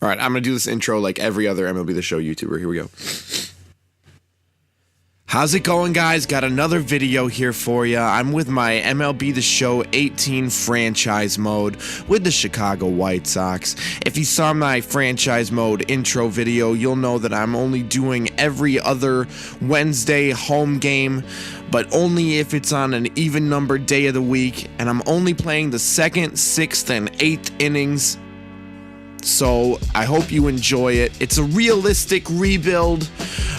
All right, I'm going to do this intro like every other MLB The Show YouTuber. Here we go. How's it going, guys? Got another video here for you. I'm with my MLB The Show 18 franchise mode with the Chicago White Sox. If you saw my franchise mode intro video, you'll know that I'm only doing every other Wednesday home game, but only if it's on an even numbered day of the week, and I'm only playing the 2nd, 6th, and 8th innings. So I hope you enjoy it. It's a realistic rebuild.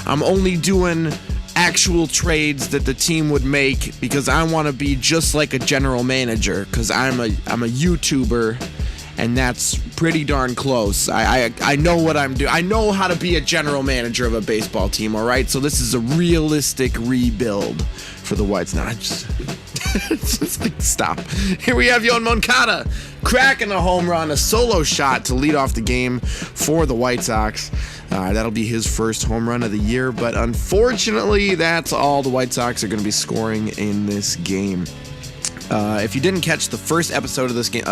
I'm only doing actual trades that the team would make because I want to be just like a general manager, because I'm a YouTuber, and that's pretty darn close. I know what I'm doing. I know how to be a general manager of a baseball team, all right? So this is a realistic rebuild for the Whites. Now, just like, stop. Here we have Yoan Moncada cracking a home run, a solo shot to lead off the game for the White Sox. That'll be his first home run of the year, but unfortunately, that's all the White Sox are going to be scoring in this game. If you didn't catch the first episode of the second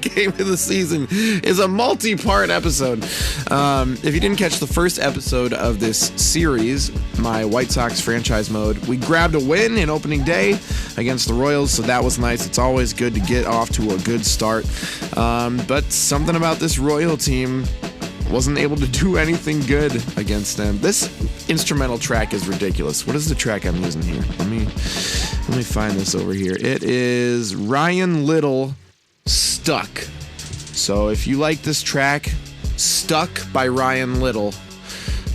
game of the season is a multi-part episode. If you didn't catch the first episode of this series, my White Sox franchise mode, we grabbed a win in opening day against the Royals, so that was nice. It's always good to get off to a good start. But something about this Royal team wasn't able to do anything good against them. This instrumental track is ridiculous. What is the track I'm using here? Let me find this over here. It is Ryan Little, Stuck. So if you like this track, Stuck by Ryan Little,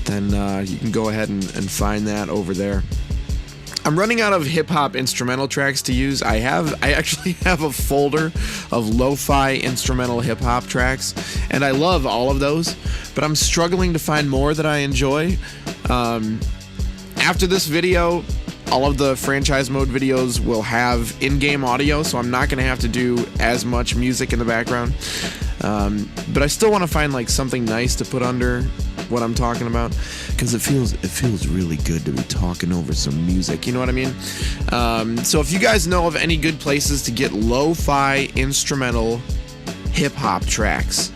then you can go ahead and find that over there. I'm running out of hip-hop instrumental tracks to use. I actually have a folder of lo-fi instrumental hip-hop tracks, and I love all of those, but I'm struggling to find more that I enjoy. After this video, all of the franchise mode videos will have in-game audio, so I'm not going to have to do as much music in the background. But I still want to find like something nice to put under what I'm talking about, because it feels really good to be talking over some music, you know what I mean? So if you guys know of any good places to get lo-fi instrumental hip-hop tracks,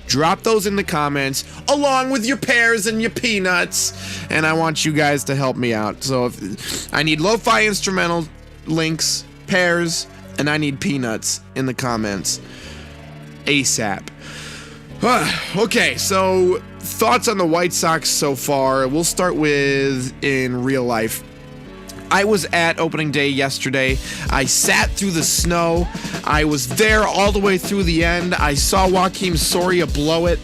drop those in the comments along with your pears and your peanuts, and I want you guys to help me out. So if I need lo-fi instrumental links, pears, and I need peanuts in the comments ASAP. Okay, so thoughts on the White Sox so far. We'll start with in real life. I was at opening day yesterday. I sat through the snow. I was there all the way through the end. I saw Joakim Soria blow it.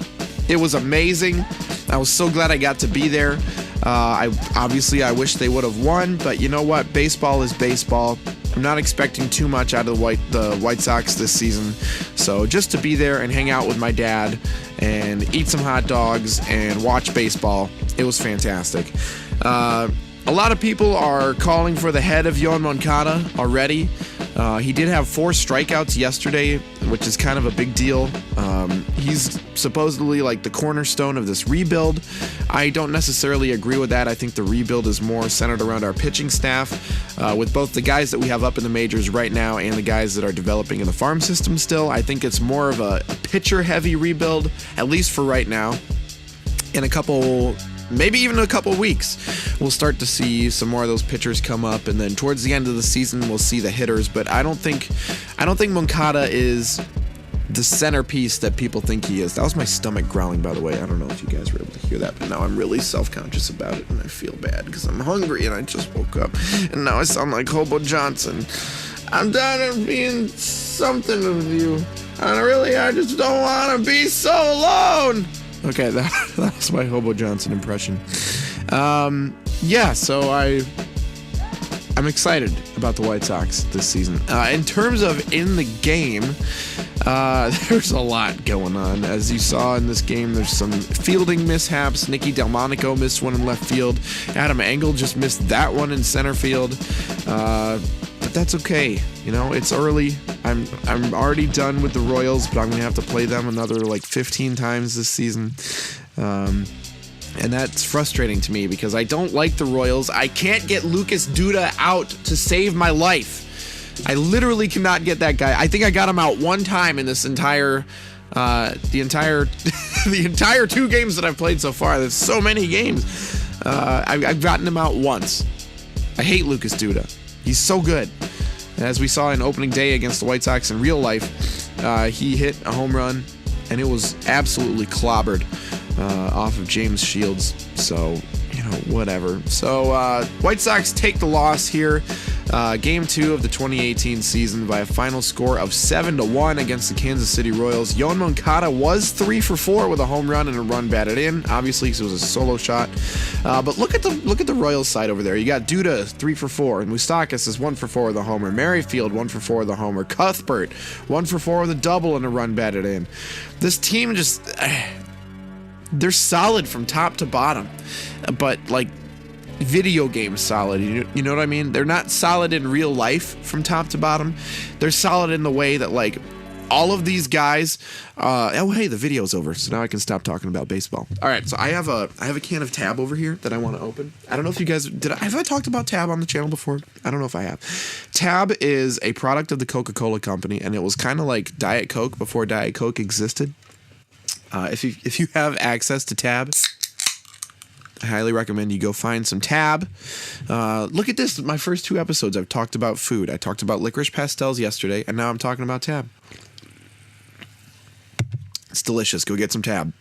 It was amazing. I was so glad I got to be there. I wish they would have won, but you know what? Baseball is baseball. I'm not expecting too much out of the White Sox this season. So just to be there and hang out with my dad and eat some hot dogs and watch baseball, it was fantastic. A lot of people are calling for the head of Yoan Moncada already. He did have 4 strikeouts yesterday, which is kind of a big deal. He's supposedly like the cornerstone of this rebuild. I don't necessarily agree with that. I think the rebuild is more centered around our pitching staff, with both the guys that we have up in the majors right now and the guys that are developing in the farm system still. I think it's more of a pitcher-heavy rebuild, at least for right now. Maybe even a couple weeks, we'll start to see some more of those pitchers come up, and then towards the end of the season, we'll see the hitters. But I don't think Moncada is the centerpiece that people think he is. That was my stomach growling, by the way. I don't know if you guys were able to hear that, but now I'm really self-conscious about it, and I feel bad because I'm hungry and I just woke up, and now I sound like Hobo Johnson. I'm done of being something with you, and I just don't want to be so alone. Okay, that was my Hobo Johnson impression. Yeah, so I'm excited about the White Sox this season. In terms of in the game, there's a lot going on. As you saw in this game, there's some fielding mishaps. Nicky Delmonico missed one in left field. Adam Engel just missed that one in center field. But that's okay. You know, it's early. I'm already done with the Royals, but I'm going to have to play them another like 15 times this season. And that's frustrating to me because I don't like the Royals. I can't get Lucas Duda out to save my life. I literally cannot get that guy. I think I got him out one time in this entire the entire 2 games that I've played so far. There's so many games. I've gotten him out once. I hate Lucas Duda. He's so good. As we saw in opening day against the White Sox in real life, he hit a home run, and it was absolutely clobbered off of James Shields. So, whatever. So, White Sox take the loss here. Game 2 of the 2018 season by a final score of 7-1 against the Kansas City Royals. Yoan Moncada was 3 for 4 with a home run and a run batted in, obviously because it was a solo shot. But look at the Royals side over there. You got Duda 3 for 4, and Moustakas is 1 for 4 with a homer. Merrifield 1 for 4 with a homer. Cuthbert 1 for 4 with a double and a run batted in. This team just they're solid from top to bottom, but like video game solid. You know what I mean? They're not solid in real life from top to bottom. They're solid in the way that like all of these guys. Oh hey, the video's over, so now I can stop talking about baseball. All right, so I have a can of Tab over here that I want to open. I don't know if you guys have I talked about Tab on the channel before? I don't know if I have. Tab is a product of the Coca-Cola company, and it was kind of like Diet Coke before Diet Coke existed. If you have access to Tab, I highly recommend you go find some Tab. Look at this. My first 2 episodes, I've talked about food. I talked about licorice pastels yesterday, and now I'm talking about Tab. It's delicious. Go get some Tab.